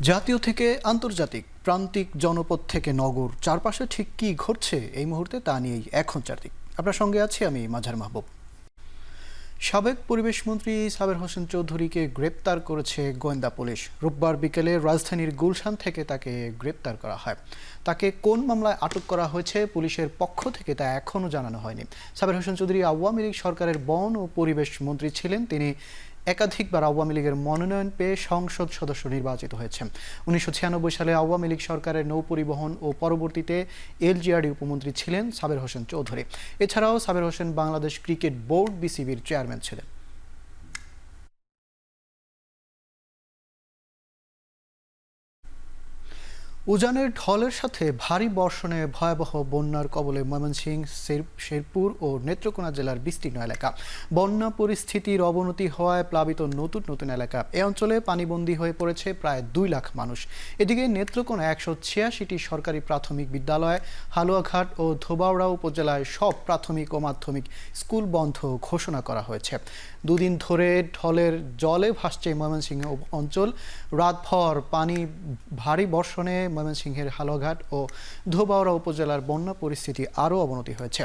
জাতীয় থেকে আন্তর্জাতিক, প্রান্তিক জনপদ থেকে নগর, চারপাশে ঠিক কী ঘটছে এই মুহূর্তে তা নিয়েই এখন চারদিক। আপনার সঙ্গে আছি আমি মাঝার মাহবুব। সাবেক পরিবেশমন্ত্রী সাবের হোসেন চৌধুরীকে গ্রেপ্তার করেছে গোয়েন্দা পুলিশ। রোববার বিকেলে রাজধানীর গুলশান থেকে তাকে গ্রেপ্তার করা হয়। তাকে কোন মামলায় আটক করা হয়েছে পুলিশের পক্ষ থেকে তা এখনও জানানো হয়নি। সাবের হোসেন চৌধুরী আওয়ামী লীগ সরকারের বন ও পরিবেশ মন্ত্রী ছিলেন। তিনি একাধিকবার আওয়ামী লীগের মনোনয়ন পেয়ে সংসদ সদস্য নির্বাচিত হয়েছেন। 1996 সালে আওয়ামী লীগ সরকারের নৌপরিবহন ও পরবর্তীতে এলজিআরডি উপমন্ত্রী ছিলেন সাবের হোসেন চৌধুরী। এছাড়াও সাবের হোসেন বাংলাদেশ ক্রিকেট বোর্ড বিসিবির চেয়ারম্যান ছিলেন। উজানের ঢলের সাথে ভারী বর্ষণে ভয়াবহ বন্যার কবলে ময়মনসিংহ, শেরপুর ও নেত্রকোনা জেলার বিস্তীর্ণ এলাকা। বন্যা পরিস্থিতির অবনতি হওয়ায় প্লাবিত নতুন নতুন এলাকা। এ অঞ্চলে পানিবন্দী হয়ে পড়েছে প্রায় 2 লাখ মানুষ। এদিকে নেত্রকোনা 186টি সরকারি প্রাথমিক বিদ্যালয়, হালুয়াঘাট ও ধোবাউড়া উপজেলায় সব প্রাথমিক ও মাধ্যমিক স্কুল বন্ধ ঘোষণা করা হয়েছে। দুদিন ধরে ঢলের জলে ভাসছে ময়মনসিংহ অঞ্চল। রাতভর ভারী বর্ষণে ময়মনসিংহের হালুয়াঘাট ও ধোবাউড়া উপজেলার বন্যা পরিস্থিতি আরও অবনতি হয়েছে।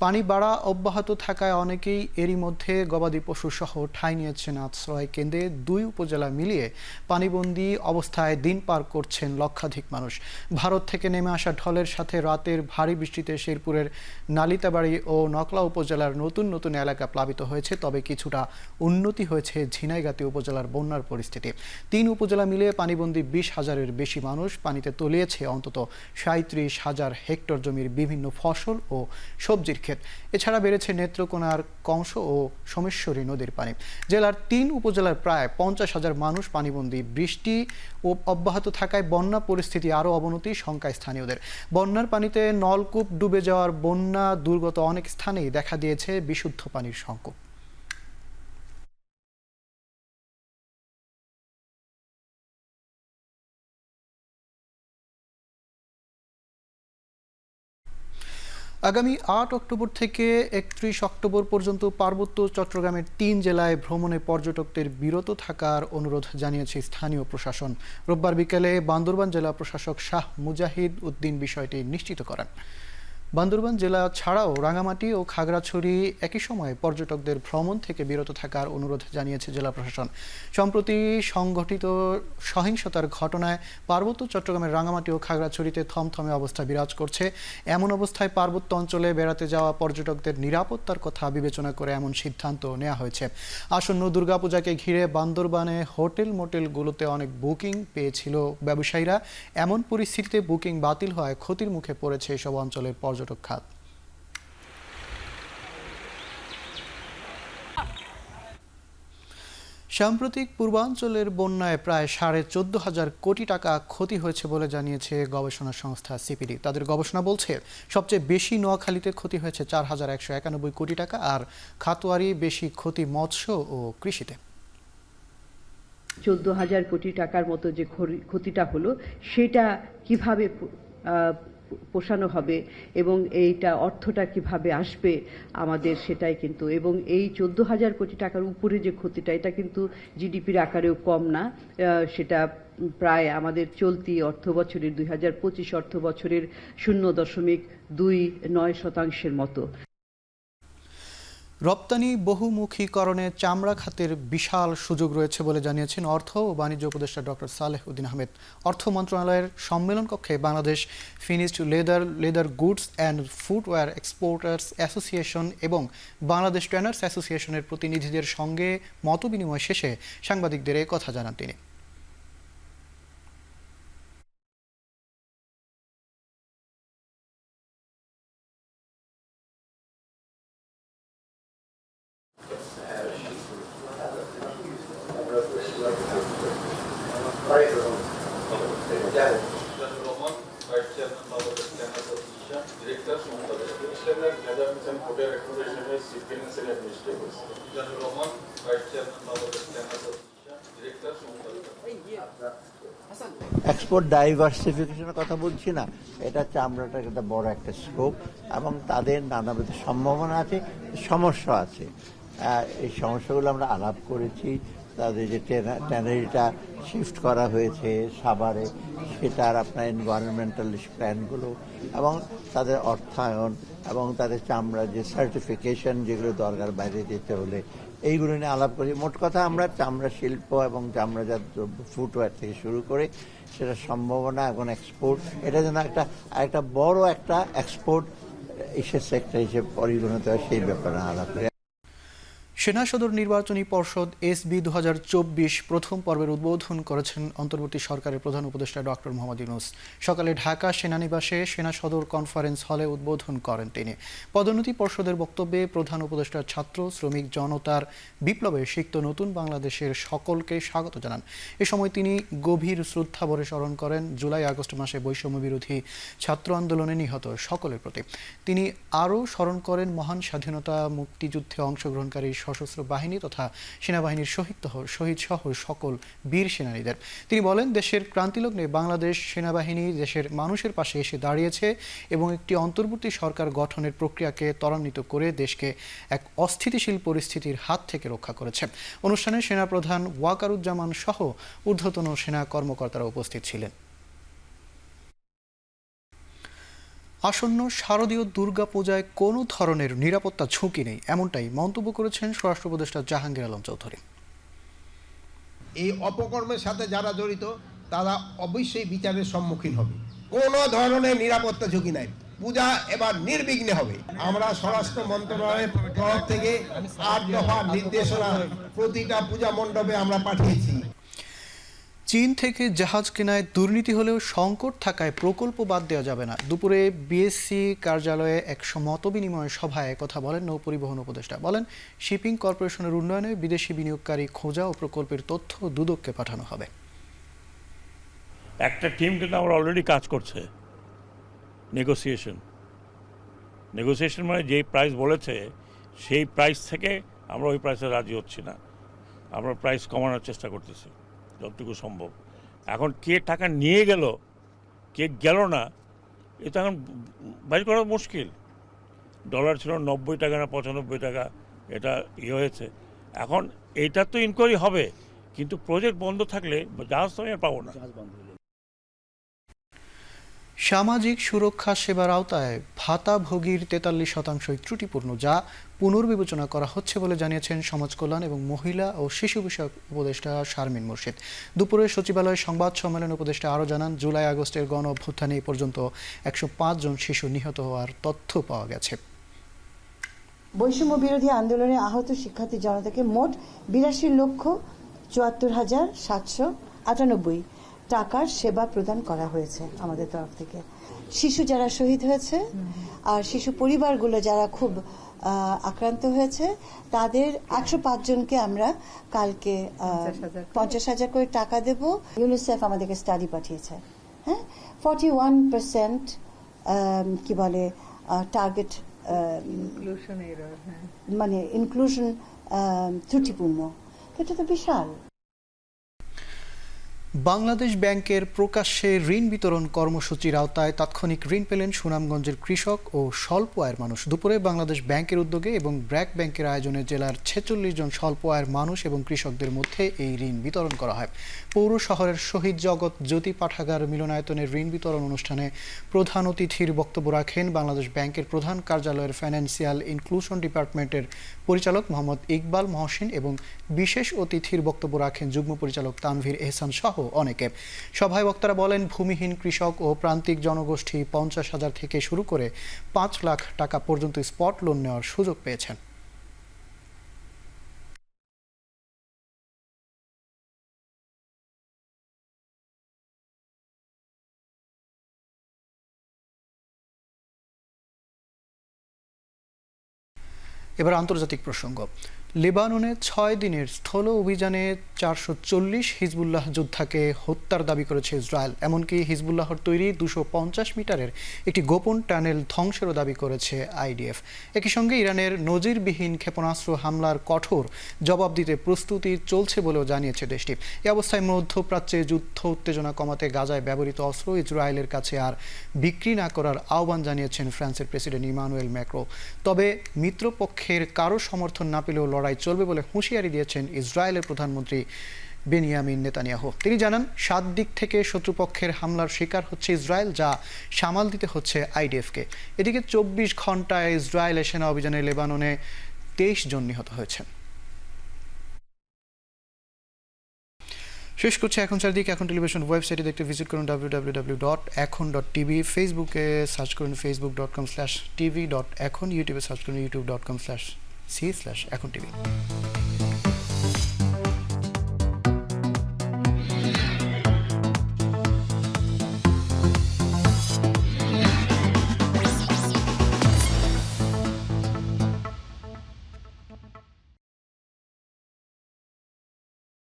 পানি বাড়া অব্যাহত থাকায় অনেকেই এরই মধ্যে গবাদি পশু সহ ঠাঁই নিয়েছেন আশ্রয় কেন্দ্রে। 2 উপজেলা মিলিয়ে পানিবন্দী অবস্থায় দিন পার করছেন লক্ষাধিক মানুষ। ভারত থেকে নেমে আসা ঢলের সাথে রাতের ভারী বৃষ্টিতে শেরপুরের নালিতাবাড়ি ও নকলা উপজেলার নতুন নতুন এলাকা প্লাবিত হয়েছে। তবে কিছুটা উন্নতি হয়েছে ঝিনাইগাতী উপজেলার বন্যার পরিস্থিতি। 3 উপজেলা মিলিয়ে পানিবন্দী 20,000-এর বেশি মানুষ। পানিতে তলিয়েছে অন্তত 37,000 হেক্টর জমির বিভিন্ন ফসল ও সবজির ক্ষেত। এছাড়া বেড়েছে নেত্রকোনার কংস ও সোমেশ্বরী নদীর পানি। জেলার 3 উপজেলার প্রায় 50,000 মানুষ পানিবন্দী। বৃষ্টি ও অব্যাহত থাকায় বন্যা পরিস্থিতি আরও অবনতি শঙ্কায় স্থানীয়দের। বন্যার পানিতে নলকূপ ডুবে যাওয়ার বন্যা দুর্গত অনেক স্থানেই দেখা দিয়েছে বিশুদ্ধ পানির সংকট। আগামী 8 অক্টোবর থেকে 31 অক্টোবর পর্যন্ত পার্বত্য চট্টগ্রামের 3 জেলায় ভ্রমণে পর্যটকদের বিরত থাকার অনুরোধ জানিয়েছে স্থানীয় প্রশাসন। রোববার বিকেলে বান্দরবান জেলা প্রশাসক শাহ মুজাহিদ উদ্দিন বিষয়টি নিশ্চিত করেন। বান্দরবান জেলা ছাড়াও রাঙামাটি ও খাগড়াছড়ি একই সময়ে পর্যটকদের ভ্রমণ থেকে বিরত থাকার অনুরোধ জানিয়েছে জেলা প্রশাসন। সম্প্রতি সংঘটিত সহিংসতার ঘটনায় পার্বত্য চট্টগ্রামের রাঙামাটি ও খাগড়াছড়িতে থমথমে অবস্থা বিরাজ করছে। এমন অবস্থায় পার্বত্য অঞ্চলে বেড়াতে যাওয়া পর্যটকদের নিরাপত্তার কথা বিবেচনা করে এমন সিদ্ধান্ত নেওয়া হয়েছে। আসন্ন দুর্গাপূজাকে ঘিরে বান্দরবানে হোটেল মোটেলগুলোতে অনেক বুকিং পেয়েছিল ব্যবসায়ীরা। এমন পরিস্থিতিতে বুকিং বাতিল হওয়ায় ক্ষতির মুখে পড়েছে এসব অঞ্চলের পর্যটক খাত। সাম্প্রতিক পূর্বাঞ্চলের বন্যায় প্রায় 14,500 কোটি টাকা ক্ষতি হয়েছে বলে জানিয়েছে গবেষণা সংস্থা সিপিডি। তাদের গবেষণা বলছে সবচেয়ে বেশি নোয়াখালীতে ক্ষতি হয়েছে 4,191 কোটি টাকা, আর খাতোয়ারি বেশি ক্ষতি মৎস্য ও কৃষিতে। 14,000 কোটি টাকার মতো যে ক্ষতিটা হলো সেটা কিভাবে পোষানো হবে এবং এইটা অর্থটা কিভাবে আসবে আমাদের, সেটাই কিন্তু। এবং এই 14,000 কোটি টাকার উপরে যে ক্ষতিটা, এটা কিন্তু জিডিপির আকারেও কম না। সেটা প্রায় আমাদের চলতি অর্থ বছরের 2025 অর্থ বছরের 0.29% মতো। রপ্তানি বহুমুখীকরণে চামড়া খাতের বিশাল সুযোগ রয়েছে বলে জানিয়েছেন অর্থ ও বাণিজ্য উপদেষ্টা ডক্টর সালেহ উদ্দিন আহমেদ। অর্থ মন্ত্রণালয়ের সম্মেলন কক্ষে Bangladesh finished leather goods and footwear exporters association এবং বাংলাদেশ ট্রেনার্স অ্যাসোসিয়েশনের প্রতিনিধিদের সঙ্গে মতবিনিময় শেষে সাংবাদিকদের এ কথা জানান তিনি। এক্সপোর্ট ডাইভার্সিফিকেশনের কথা বলছি না, এটা চামড়াটার একটা বড় একটা স্কোপ এবং তাদের নানাবিধ সম্ভাবনা আছে, সমস্যা আছে। এই সমস্যাগুলো আমরা আলাপ করেছি, তাদের যে ট্যানারিটা শিফট করা হয়েছে সাভারে, সেটার আপনার এনভায়রনমেন্টাল প্ল্যানগুলো এবং তাদের অর্থায়ন এবং তাদের চামড়া যে সার্টিফিকেশন যেগুলো দরকার বাইরে যেতে হলে, এইগুলো নিয়ে আলাপ করি। মোট কথা আমরা চামড়া শিল্প এবং চামড়াজাত দ্রব্য ফুটওয়্যার থেকে শুরু করে সেটা সম্ভাবনা এবং এক্সপোর্ট, এটা যেন একটা বড় একটা এক্সপোর্ট সেক্টর হিসেবে পরিগণিত হয়, সেই ব্যাপারে আলাপ করি। সেনা সদর নির্বাচনী পর্ষদ এসবি 2024 প্রথম পর্বের উদ্বোধন করেছেন অন্তর্বর্তী সরকারের প্রধান উপদেষ্টা ডক্টর মোহাম্মদ ইউনূস। সকালে ঢাকা সেনানিবাসে সেনা সদর কনফারেন্স হলে উদ্বোধন করেন তিনি। পদোন্নতি পর্ষদের বক্তব্যে প্রধান উপদেষ্টা ছাত্র শ্রমিক জনতার বিপ্লবে সিক্ত নতুন বাংলাদেশের সকলকে স্বাগত জানান। এ সময় তিনি গভীর শ্রদ্ধাভরে স্মরণ করেন জুলাই আগস্ট মাসে বৈষম্য বিরোধী ছাত্র আন্দোলনে নিহত সকলের প্রতি। তিনি আরও স্মরণ করেন মহান স্বাধীনতা মুক্তিযুদ্ধে অংশগ্রহণকারী সশস্ত্র বাহিনী তথা সেনাবাহিনীর শহীদ সহ সকল বীর সেনানীদের। তিনি বলেন, দেশের ক্রান্তিলগ্নে বাংলাদেশ সেনাবাহিনী দেশের মানুষের পাশে এসে দাঁড়িয়েছে এবং একটি অন্তর্বর্তী সরকার গঠনের প্রক্রিয়াকে ত্বরান্বিত করে দেশকে এক অস্থিতিশীল পরিস্থিতির হাত থেকে রক্ষা করেছে। অনুষ্ঠানে সেনাপ্রধান ওয়াকারুজ্জামান সহ ঊর্ধ্বতন সেনা কর্মকর্তারা উপস্থিত ছিলেন। আসন্ন শারদীয় দুর্গাপূজায় কোনো ধরনের নিরাপত্তা ঝুঁকি নেই, এমনটাই মন্তব্য করেছেন স্বরাষ্ট্র উপদেষ্টা জাহাঙ্গীর আলম চৌধুরী। এই অপকর্মের সাথে যারা জড়িত তারা অবশ্যই বিচারের সম্মুখীন হবে। কোনো ধরনের নিরাপত্তা ঝুঁকি নাই, পূজা এবার নির্বিঘ্নে হবে। আমরা স্বরাষ্ট্র মন্ত্রণালয়ের তরফ থেকে 8 দফা নির্দেশনা প্রতিটা পূজা মণ্ডপে আমরা পাঠিয়েছি। চীন থেকে জাহাজ কেনায় দুর্নীতি হলেও সংকট থাকায় প্রকল্প বাদ দেওয়া যাবে না। দুপুরে বিএসসি কার্যালয়ে এক মতবিনিময় সভায় কথা বলেন নৌপরিবহন উপদেষ্টা। বলেন, শিপিং কর্পোরেশনের উন্নয়নে বিদেশি বিনিয়োগকারী খোঁজা ও প্রকল্পের তথ্য দুদককে পাঠানো হবে। একটা টিম কিন্তু আমরা অলরেডি কাজ করছে, নেগোসিয়েশন মানে যেই প্রাইস বলেছে সেই প্রাইস থেকে আমরা ওই প্রাইসে রাজি হচ্ছি না, আমরা প্রাইস কমানোর চেষ্টা করতেছি যতটুকু সম্ভব। এখন কে টাকা নিয়ে গেল কে গেল না এটা এখন বাইর করা মুশকিল। ডলার ছিল 90 টাকা না 95 টাকা, এটা হয়েছে। এখন এইটার তো ইনকোয়ারি হবে, কিন্তু প্রজেক্ট বন্ধ থাকলে জাহাজ তো আমি আর পাবো না। সামাজিক সুরক্ষা সেবার আওতায় ভাতাভোগীর 43% ত্রুটিপূর্ণ, যা পুনর্বিবেচনা করা হচ্ছে বলে জানিয়েছেন সমাজ কল্যাণ এবং মহিলা ও শিশু বিষয়ক উপদেষ্টা শারমিন মুর্শিদ। দুপুরে সচিবালয়ে সংবাদ সম্মেলনে উপদেষ্টা আরও জানান, জুলাই আগস্টের গণ অভ্যুত্থানে এ পর্যন্ত 105 জন শিশু নিহত হওয়ার তথ্য পাওয়া গেছে। বৈষম্য বিরোধী আন্দোলনে আহত শিক্ষার্থী জনতাকে মোট 82,74,798 টাকার সেবা প্রদান করা হয়েছে আমাদের তরফ থেকে। শিশু যারা শহীদ হয়েছে আর শিশু পরিবারগুলো যারা খুব আক্রান্ত হয়েছে তাদের 105 জনকে আমরা কালকে 50,000 করে টাকা দেব। ইউনিসেফ আমাদেরকে স্টাডি পাঠিয়েছে। হ্যাঁ, 41% কি বলে টার্গেট মানে ইনক্লুশন ত্রুটিপূর্ণ। এটা তো বিশাল। বাংলাদেশ ব্যাংকের প্রকাশ্যে ঋণ বিতরণ কর্মসূচির আওতায় তাৎক্ষণিক ঋণ পেলেন সুনামগঞ্জের কৃষক ও স্বল্প আয়ের মানুষ। দুপুরে বাংলাদেশ ব্যাংকের উদ্যোগে এবং ব্র্যাক ব্যাংকের আয়োজনে জেলার 46 জন স্বল্প আয়ের মানুষ এবং কৃষকদের মধ্যে এই ঋণ বিতরণ করা হয়। পৌর শহরের শহীদ জগৎ জ্যোতি পাঠাগার মিলনায়তনের ঋণ বিতরণ অনুষ্ঠানে প্রধান অতিথির বক্তব্য রাখেন বাংলাদেশ ব্যাংকের প্রধান কার্যালয়ের ফাইন্যান্সিয়াল ইনক্লুশন ডিপার্টমেন্টের পরিচালক মোহাম্মদ ইকবাল মহসিন এবং বিশেষ অতিথির বক্তব্য রাখেন যুগ্ম পরিচালক তানভীর এহসান সহ অনেকে। সভায় বক্তারা বলেন, ভূমিহীন কৃষক ও প্রান্তিক জনগোষ্ঠী 50,000 থেকে শুরু করে 5 লাখ টাকা পর্যন্ত স্পট লোন নেওয়ার সুযোগ পেয়েছেন। এবার আন্তর্জাতিক প্রসঙ্গ। লেবাননে 6 দিনের স্থল অভিযানে 440 হিজবুল্লাহ যোদ্ধাকে হত্যার দাবি করেছে ইসরায়েল। এমনকি হিজবুল্লাহর তৈরি 250 মিটারের একটি গোপন টানেল ধ্বংসেরও দাবি করেছে আইডিএফ। একই সঙ্গে ইরানের নজিরবিহীন ক্ষেপণাস্ত্র হামলার কঠোর জবাব দিতে প্রস্তুতি চলছে বলেও জানিয়েছে দেশটি। এই অবস্থায় মধ্যপ্রাচ্যে যুদ্ধ উত্তেজনা কমাতে গাজায় ব্যবহৃত অস্ত্র ইসরায়েলের কাছে আর বিক্রি না করার আহ্বান জানিয়েছেন ফ্রান্সের প্রেসিডেন্ট ইমানুয়েল ম্যাক্রো। তবে মিত্রপক্ষের কারো সমর্থন না পেলেও লড়াই চলবে বলে হুঁশিয়ারি দিয়েছেন ইসরায়েলের প্রধানমন্ত্রী বেনিয়ামিন নেতানিয়াহু। তিনি জানান 7 দিক থেকে শত্রুপক্ষের হামলার শিকার হচ্ছে ইসরায়েল, যা সামাল দিতে হচ্ছে আইডিএফকে। এদিকে 24 ঘন্টায় ইসরায়েলের সেনা অভিযানে লেবাননে 23 জন নিহত হয়েছেন। শেষ করছে এখন চারদিকে। এখন টেলিভিশন ওয়েবসাইটে দেখতে ভিজিট করুন www.ekhon.tv, ফেসবুকে সার্চ করুন facebook.com/tv.ekhon, ইউটিউবে সার্চ করুন youtube.com/c/ekhon tv।